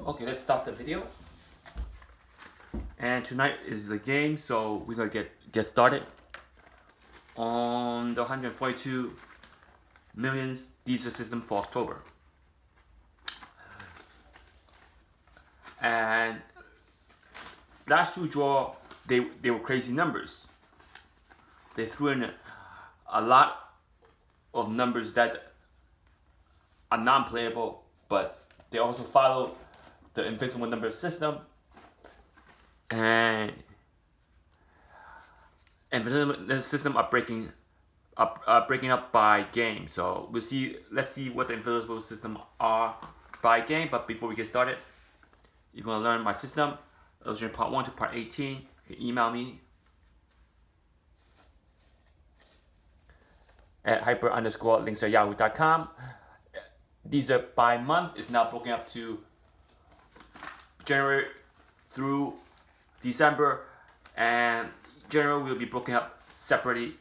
Okay, let's stop the video. And tonight is the game, so we're gonna get started on the 142 millions Dster system for October. And last two draw, they were crazy numbers. They threw in a lot of numbers that are non-playable, but they also follow the Invincible number system. And the system are breaking up by game. So we'll see. Let's see what the Invincible system are by game. But before we get started, if you want to learn my system, illustration part 1 to part 18, you can email me at hyper_links@yahoo.com. These are by month. It's now broken up to January through December, and January will be broken up separately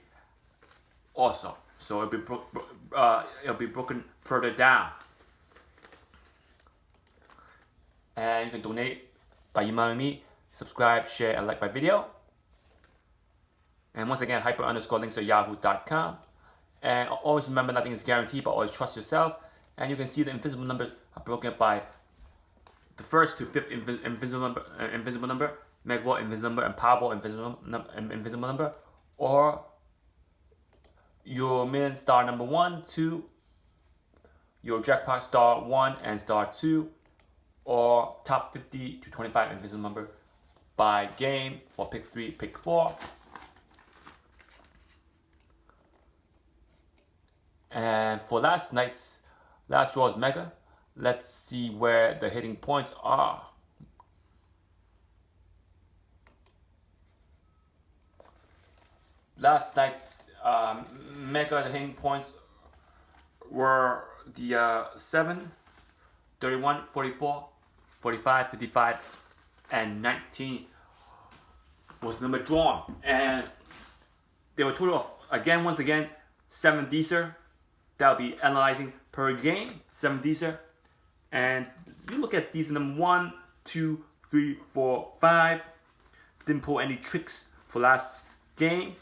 also. So it'll be broken further down. And you can donate by emailing me, subscribe, share, and like my video. And once again, hyper_links@yahoo.com. And always remember, nothing is guaranteed, but always trust yourself. And you can see the invisible numbers are broken up by the first to fifth invisible number, Megaball invisible number, and Powerball invisible number, or your million star number 1, 2, your jackpot star 1 and star 2, or top 50 to 25 invisible number by game for pick 3, pick 4. And for last draw is mega. Let's see where the hitting points are. Last night's mega, the hitting points were the 7, 31, 44, 45, 55, and 19 was the number drawn. And there were total of, once again, 7 Dster. That'll be analyzing per game, 7 Dster. And you look at these number 1, 2, 3, 4, 5. Didn't pull any tricks for last game.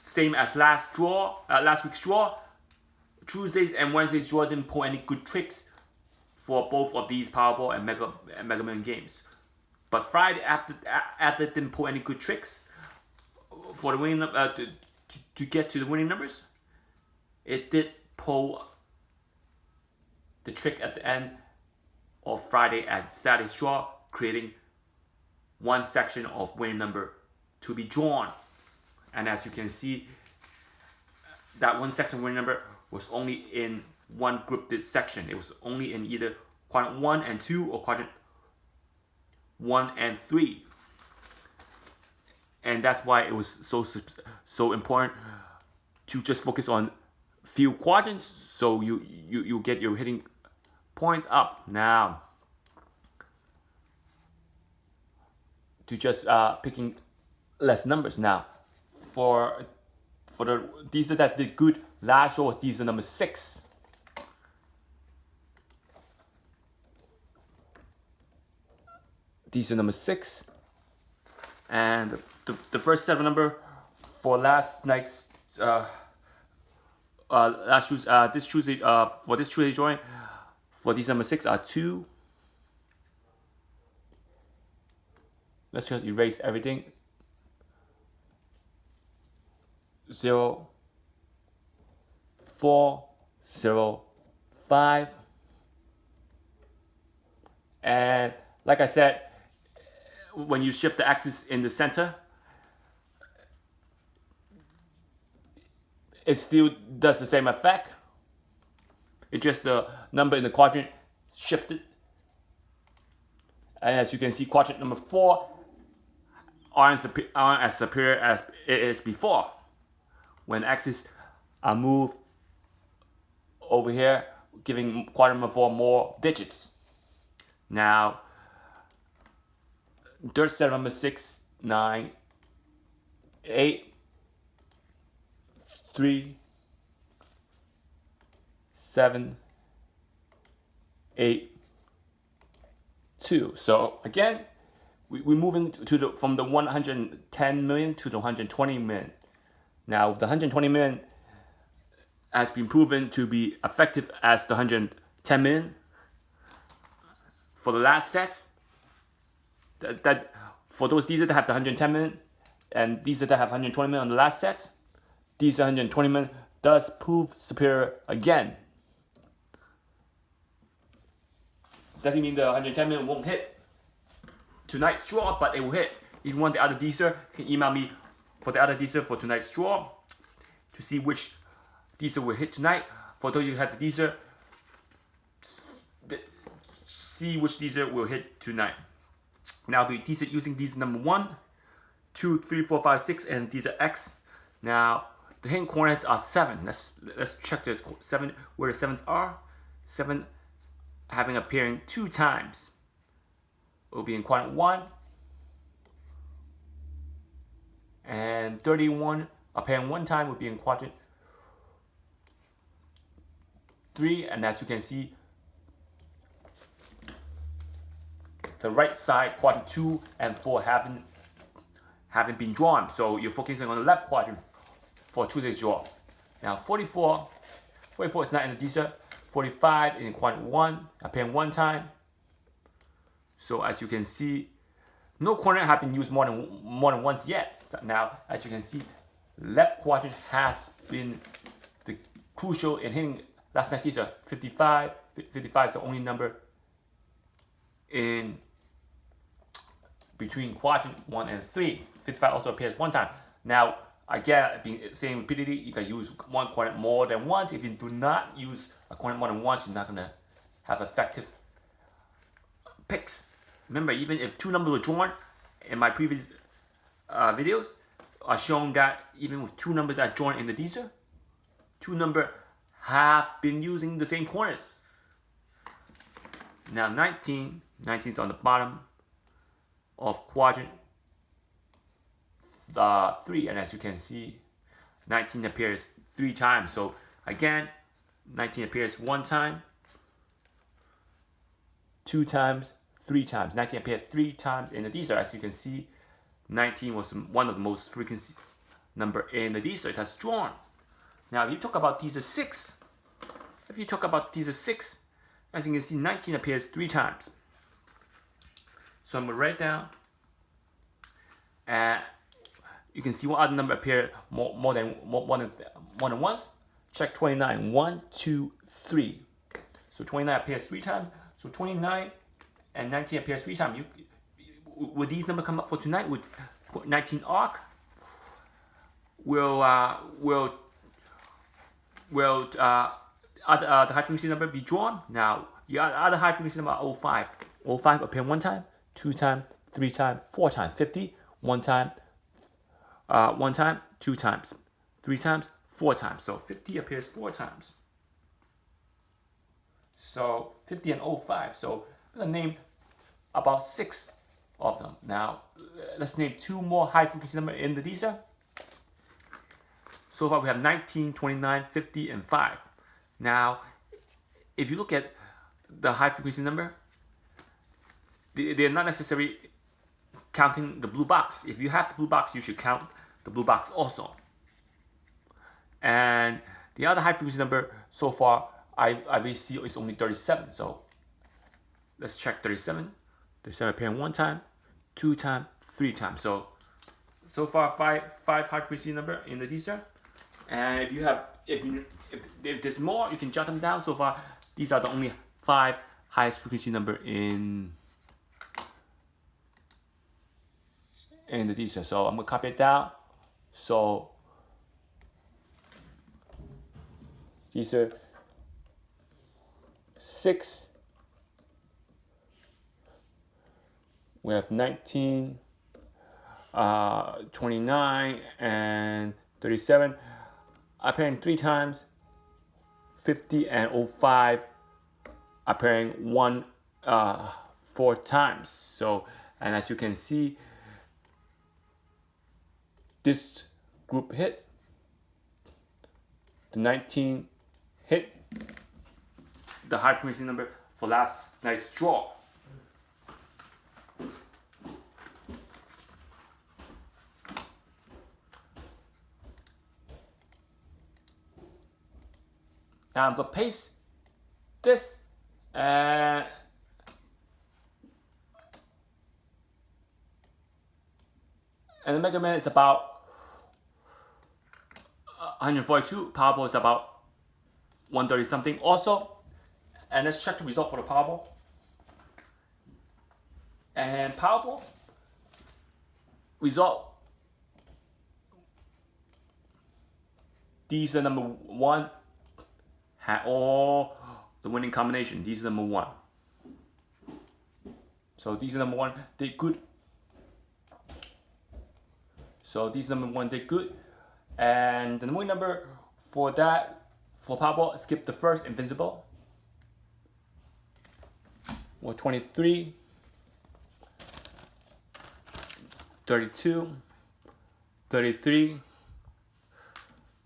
Same as last week's draw. Tuesdays and Wednesdays draw didn't pull any good tricks for both of these Powerball and Mega Million games. But Friday after didn't pull any good tricks for the winning to get to the winning numbers. It did pull the trick at the end of Friday as Saturday's draw, creating one section of winning number to be drawn. And as you can see, that one section winning number was only in one group this section. It was only in either quadrant 1 and 2 or quadrant 1 and 3. And that's why it was so important to just focus on few quadrants, so you get your hitting points up. Now to just picking less numbers. Now for the Dster that did good last row, Dster number 6. Dster number 6, and the first 7 number for last night's this Tuesday for this Tuesday drawing for Dster number 6 are 2. Let's just erase everything. 0, 4, 0, 5. And like I said, when you shift the axis in the center, it still does the same effect. It's just the number in the quadrant shifted. And as you can see, quadrant number 4 aren't as superior as it is before. When axes are moved over here, giving quadrant number 4 more digits. Now, third set number 6, 9, 8, 3, 7, 8, 2. So again, we're moving to from the 110 million to the 120 million. Now, the 120 million has been proven to be effective as the 110 million for the last sets. That for those Dster that have the 110 million and Dster that have 120 million on the last sets, Dster 120 million does prove superior again. Doesn't mean the 110 million won't hit tonight's draw, but it will hit. If you want the other Dster, you can email me for the other Dster for tonight's draw to see which Dster will hit tonight. For those of you who have the Dster, see which Dster will hit tonight. Now the Dster using Dster number 1, 2, 3, 4, 5, 6, and Dster X. Now the hidden coordinates are 7. Let's check the 7 where the 7s are. 7 having appearing 2 times. It will be in quadrant 1, and 31 appearing 1 time will be in quadrant 3. And as you can see, the right side quadrant 2 and 4 haven't been drawn. So you're focusing on the left quadrant for today's draw. Now 44 is not in the Dster. 45 in quadrant 1, appearing 1 time. So as you can see, no corner have been used more than once yet. So now, as you can see, left quadrant has been the crucial in hitting last night's Dster. 55. 55 is the only number in between quadrant 1 and 3. 55 also appears 1 time. Now, again, I've been saying repeatedly, you can use one quadrant more than once. If you do not use a quadrant more than once, you're not gonna have effective picks. Remember, even if 2 numbers were drawn, in my previous videos, are shown that even with 2 numbers that are drawn in the Dster, 2 numbers have been using the same corners. Now 19 is on the bottom of quadrant 3, and as you can see, 19 appears 3 times. So again, 19 appears 1 time, 2 times, 3 times. 19 appeared 3 times in the Dster. As you can see, 19 was one of the most frequent number in the Dster that's drawn. Now, if you talk about Dster 6, as you can see, 19 appears 3 times. So I'm gonna write down, and you can see what other number appear more than once. Check 29. 1, 2, 3. So 29 appears 3 times. So 29 and 19 appears 3 times. Will these numbers come up for tonight? Would 19 arc? Will the high frequency number be drawn? Now, the other high frequency number are 05. 05 appear 1 time, 2 times, 3 times, 4 times. 50, 1 time, 1 time, 2 times, 3 times, 4 times. So 50 appears 4 times. So 50 and 05. So I'm gonna name about 6 of them. Now let's name 2 more high frequency numbers in the Dster. So far we have 19, 29, 50, and 5. Now, if you look at the high frequency number, they're not necessarily counting the blue box. If you have the blue box, you should count the blue box also. And the other high frequency number so far I really see is only 37. So let's check 37. 37 appearing 1 time, 2 times, 3 times. So far 5 high frequency number in the Dster. And if you have if there's more, you can jot them down. So far, these are the only 5 highest frequency number in the Dster. So I'm gonna copy it down. So Dster 6, we have 19, 29, and 37 appearing 3 times. 50 and 05 appearing 4 times. So, and as you can see, this group hit, the 19 hit, the high frequency number for last night's draw. Now I'm gonna paste this and the Mega Man is about 142. Powerball is about 130 something also. And let's check the result for the Powerball. And Powerball result. These are number 1. Had all the winning combination. These are number 1. So these are number 1. Did good. So these number 1 did good. And the winning number for that, for Powerball, skip the first Invincible. Or 23, 32, 33,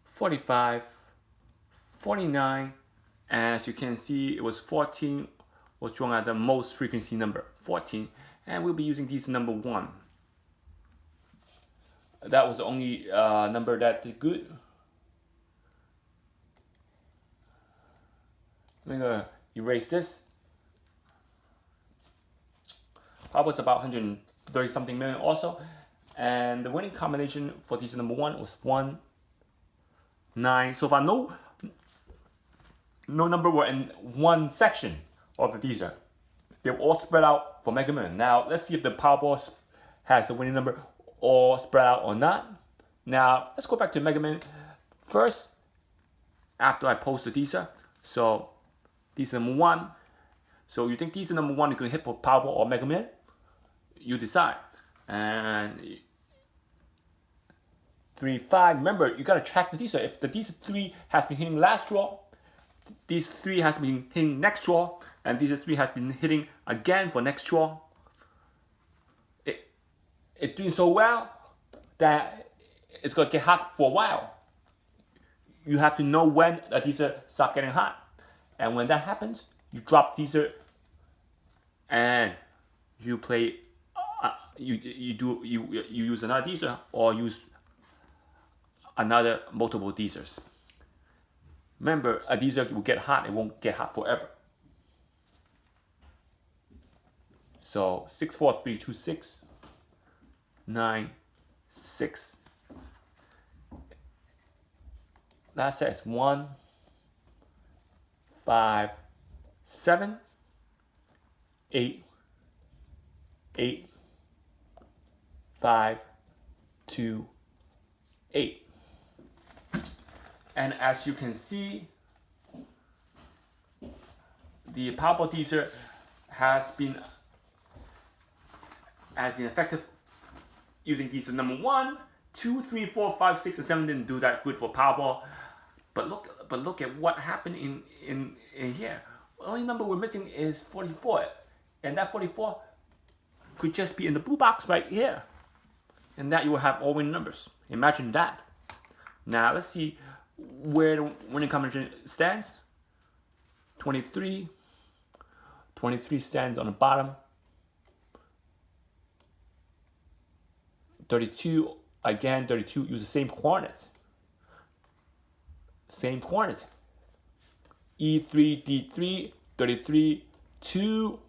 45, 49, and as you can see, it was 14 was drawn at the most frequency number, 14, and we'll be using these number 1. That was the only number that did good. I'm gonna erase this. Powerball was about 130 something million also, and the winning combination for these number 1 was 1, 9. So far, no number were in one section of the Dster. They were all spread out for Mega Man. Now let's see if the Powerball has a winning number all spread out or not. Now let's go back to Mega Man first. After I post the Dster, so Dster number 1. So you think Dster number 1 is going to hit for Powerball or Mega Man? You decide. And 3, 5. Remember, you gotta track the Dster. If the Dster 3 has been hitting last draw, Dster 3 has been hitting next draw, and Dster 3 has been hitting again for next draw. It's doing so well that it's gonna get hot for a while. You have to know when a Dster stops getting hot, and when that happens, you drop Dster and you play. You use another Dster or use another multiple Dsters. Remember, a Dster will get hot. It won't get hot forever. So 6, 4, 3, 2, 6, 9, 6. Last set is 1, 5, 7, 8, 8, 5, 2, 8. And as you can see, the Powerball Dster has been effective using Dster number 1, 2, 3, 4, 5, 6, and 7 didn't do that good for Powerball. But look at what happened in here. The only number we're missing is 44, and that 44 could just be in the blue box right here. And that you will have all winning numbers. Imagine that. Now let's see where the winning combination stands. 23. 23 stands on the bottom. 32, again, 32 use the same coordinates. Same coordinates. E3, D3, 33, 2,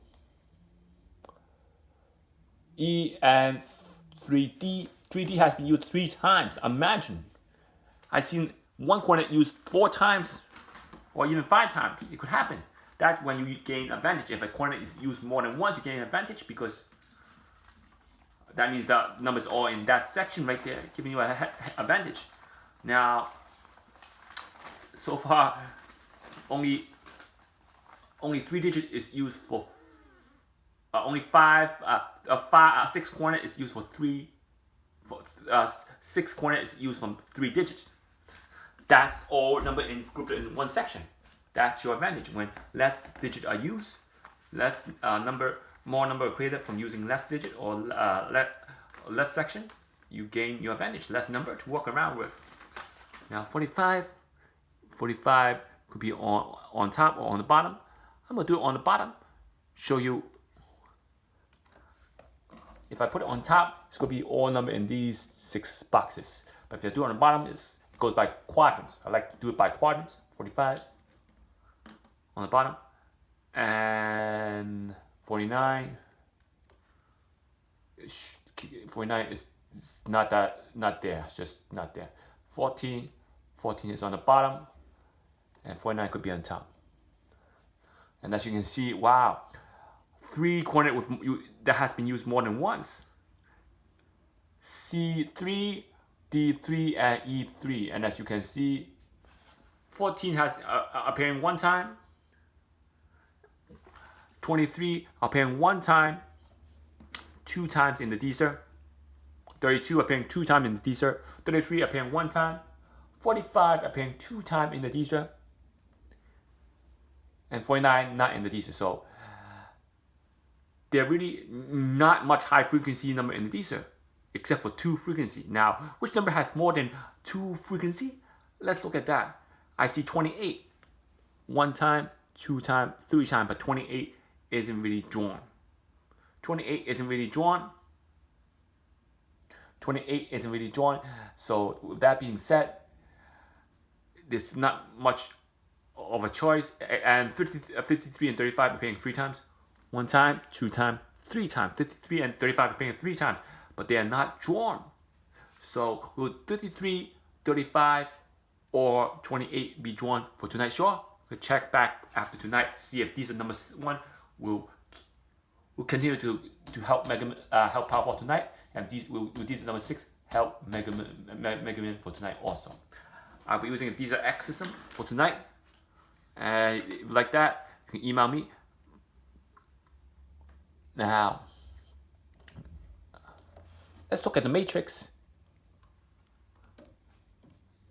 E and 3D. 3D has been used 3 times. Imagine. I've seen one coordinate used 4 times or even 5 times. It could happen. That's when you gain advantage. If a coordinate is used more than once, you gain advantage because that means the numbers all in that section right there, giving you an advantage. Now, so far, only 3 digits is used for only 6 coordinate is used for 3. 6 coordinate is used from 3 digits. That's all number grouped in one section. That's your advantage. When less digits are used, more number are created from using less digit or less section, you gain your advantage. Less number to work around with. Now 45 could be on top or on the bottom. I'm gonna do it on the bottom. Show you. If I put it on top, it's gonna be all number in these 6 boxes. But if I do it on the bottom, it goes by quadrants. I like to do it by quadrants. 45, on the bottom, and 49. 49 is not there. It's just not there. 14 is on the bottom, and 49 could be on top. And as you can see, wow, 3 coordinate that has been used more than once. C3, D3, and E3. And as you can see, 14 has appearing 1 time. 23 appearing 1 time, 2 times in the Dster. 32 appearing 2 times in the Dster. 33 appearing 1 time. 45 appearing 2 times in the Dster. And 49 not in the Dster. So there really not much high frequency number in the Dster, except for 2 frequency. Now, which number has more than 2 frequency? Let's look at that. I see 28. 1 time, 2 time, 3 time, but 28 isn't really drawn. 28 isn't really drawn. 28 isn't really drawn. So with that being said, there's not much of a choice. And 53 and 35 appearing 3 times. 1 time, 2 times, 3 times. 53 and 35 appearing 3 times, but they are not drawn. So will 33, 35, or 28 be drawn for tonight's show? We'll check back after tonight, see if these are number 1 will continue to help help Powerball tonight, and these will these are number 6 help Mega Man for tonight also. I'll be using these are X system for tonight, and if you like that, you can email me. Now, let's look at the matrix.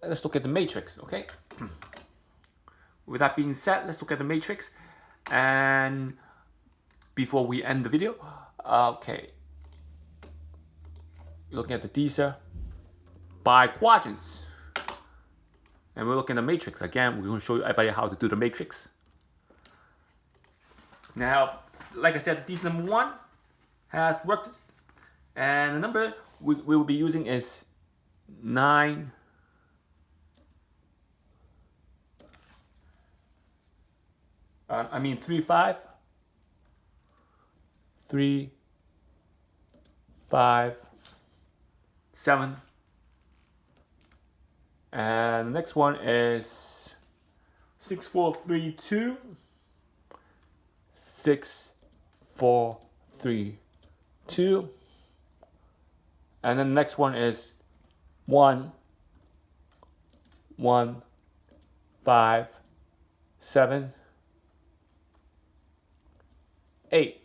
Let's look at the matrix, okay? With that being said, let's look at the matrix. And before we end the video, okay, you're looking at the Dster by quadrants. And we're looking at the matrix. Again, we're going to show everybody how to do the matrix. Now, like I said, Dster number 1 has worked. And the number we will be using is 9. I mean 3, 5. 3, 5, 7. And the next one is 6, 4, 3, 2. 6, 4, 3, 2. And then the next one is 1, 1, 5, 7, 8.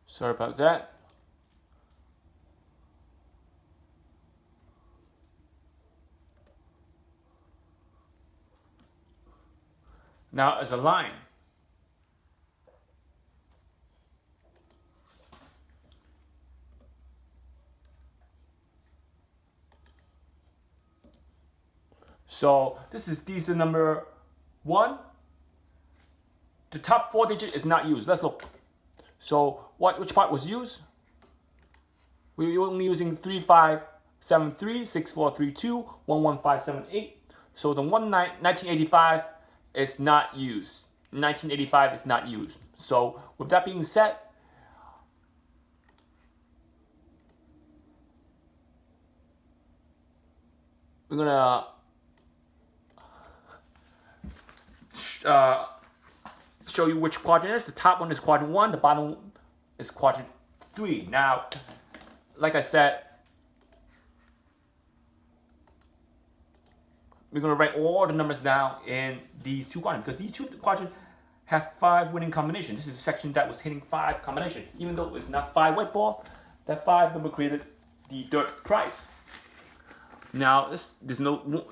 Sorry about that. Now as a line. So this is Dster number 1. The top 4 digit is not used. Let's look. So which part was used? We were only using 3, 5, 7, 3, 6, 4, 3, 2, 1, 1, 5, 7, 8. So the 1985 is not used. 1985 is not used. So with that being said, we're gonna show you which quadrant it is. The top one is quadrant 1, the bottom is quadrant 3. Now, like I said, we're going to write all the numbers down in these 2 quadrants, because these 2 quadrants have 5 winning combinations. This is a section that was hitting 5 combinations. Even though it's not 5 white ball, that 5 number created the third prize. Now, there's no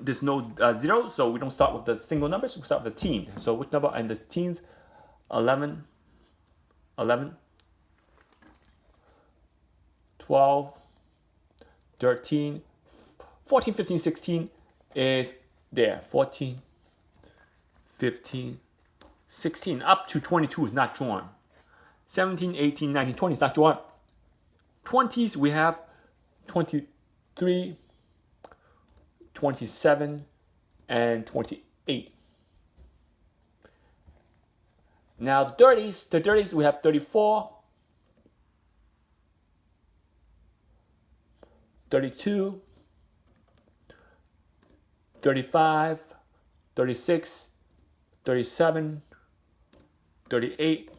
0, so we don't start with the single numbers, we start with the teen. So which number? And the teens, 11, 12, 13, 14, 15, 16 is there. 14, 15, 16, up to 22 is not drawn. 17, 18, 19, 20 is not drawn. 20s, we have 23, 27, and 28. Now the 30s, we have 34, 32, 35, 36, 37, 38,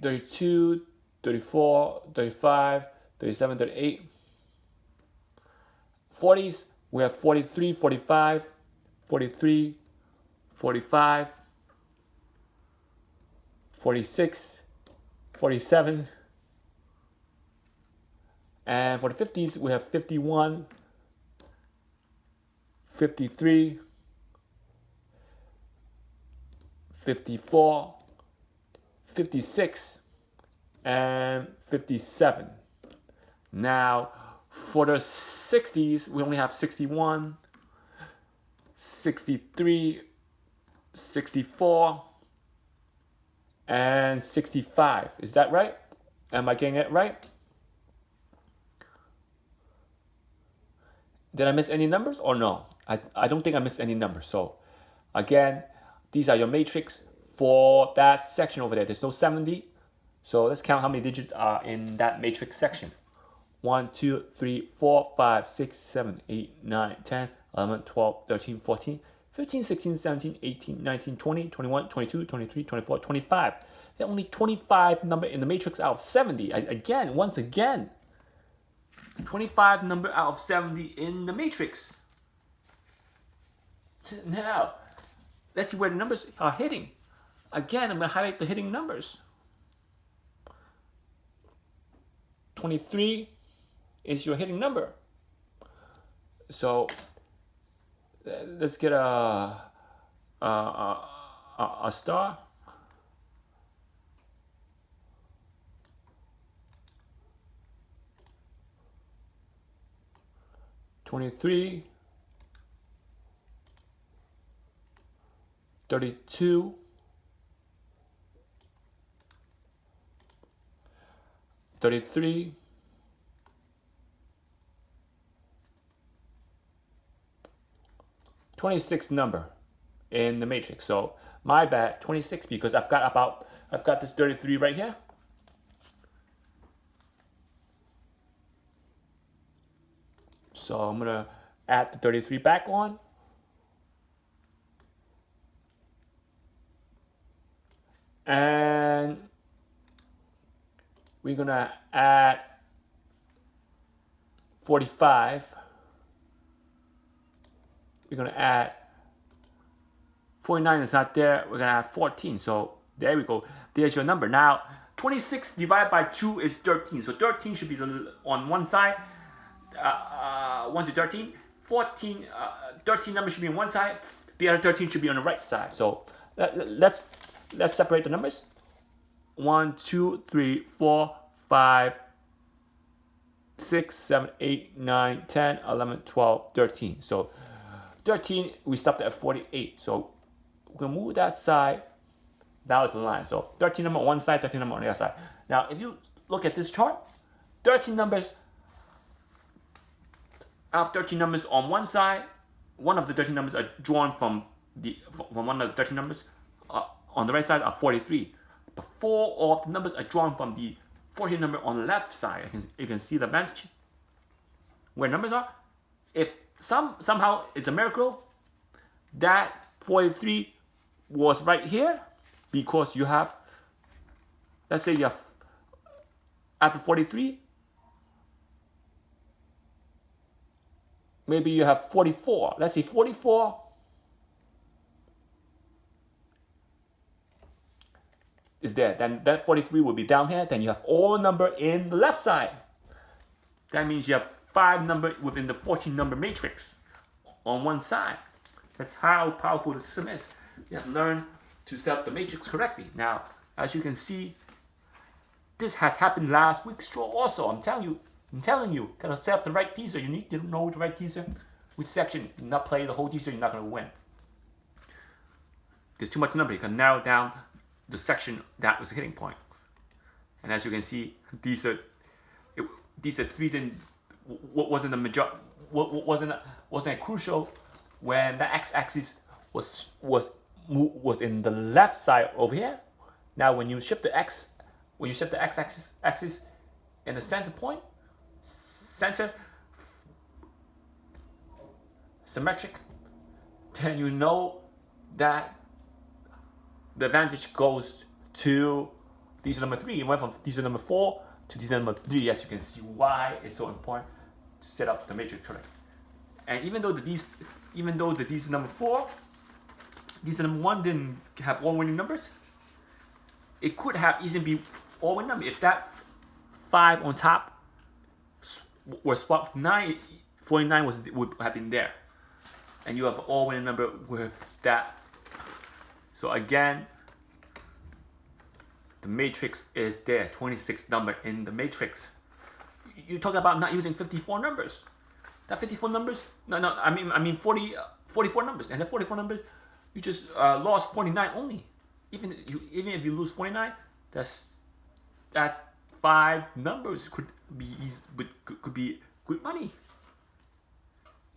32, 34, 35, 37, 38. 40s, we have 43, 45, 43, 45, 46, 47. And for the 50s, we have 51, 53, 54, 56, and 57. Now, for the 60s, we only have 61, 63, 64, and 65. Is that right? Am I getting it right? Did I miss any numbers or no? I don't think I missed any numbers. So again, these are your matrix for that section over there. There's no 70. So let's count how many digits are in that matrix section. 1, 2, 3, 4, 5, 6, 7, 8, 9, 10, 11, 12, 13, 14, 15, 16, 17, 18, 19, 20, 21, 22, 23, 24, 25. There are only 25 number in the matrix out of 70. Once again, 25 number out of 70 in the matrix. Now, let's see where the numbers are hitting. Again, I'm going to highlight the hitting numbers. 23 is your hitting number. So let's get a star. $23, 32, 33, 26 number in the matrix. So my bad, 26, because I've got this 33 right here. So I'm gonna add the 33 back on. And we're gonna add 45. We're gonna add 49 is not there. We're gonna add 14. So there we go. There's your number. Now 26 divided by 2 is 13. So 13 should be on one side. 1 to 13. 13 numbers should be on one side. The other 13 should be on the right side. So let's separate the numbers. 1, 2, 3, 4, 5, 6, 7, 8, 9, 10, 11, 12, 13. So 13, we stopped at 48. So we're going to move that side. That was the line. So 13 number on one side, 13 number on the other side. Now, if you look at this chart, 13 numbers, out of 13 numbers on one side, one of the 13 numbers are drawn from one of the 13 numbers. On the right side are 43. But 4 of the numbers are drawn from the 14 number on the left side. You can see the advantage where numbers are. If somehow it's a miracle that 43 was right here, because you have, let's say you have after 43, maybe you have 44. Let's say 44 is there. Then that 43 will be down here. Then you have all number in the left side. That means you have 5 number within the 14 number matrix on one side. That's how powerful the system is. You have to learn to set up the matrix correctly. Now, as you can see, this has happened last week's draw also. I'm telling you, gotta set up the right teaser. You need to know the right teaser. Which section? You not play the whole teaser, you're not gonna win. There's too much number. You can narrow down the section that was a hitting point. And as you can see, these are three didn't wasn't a major wasn't crucial when the x-axis was in the left side over here. Now when you shift the x-axis in the center point, symmetric, then you know that the advantage goes to these number 3. It went from these number 4 to these number 3. As you can see, why it's so important to set up the matrix correct. And even though these number 4, these number 1 didn't have all winning numbers, it could have easily be all winning number if that 5 on top was swapped 9. 49 would have been there, and you have all winning number with that. So again, the matrix is there, 26 number in the matrix. You're talking about not using 54 numbers. That 54 numbers, I mean 44 numbers, and the 44 numbers, you just lost 49 only. Even if you lose 49, that's 5 numbers could be good money.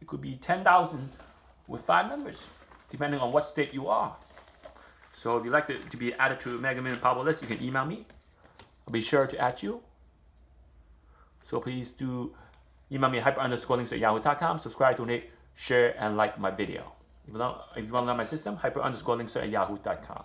It could be 10,000 with 5 numbers, depending on what state you are. So if you'd like to be added to Mega Million Powerball list, you can email me. I'll be sure to add you. So please do email me at hyper_links@yahoo.com. Subscribe, donate, share, and like my video. If you want to learn my system, hyper_links@yahoo.com.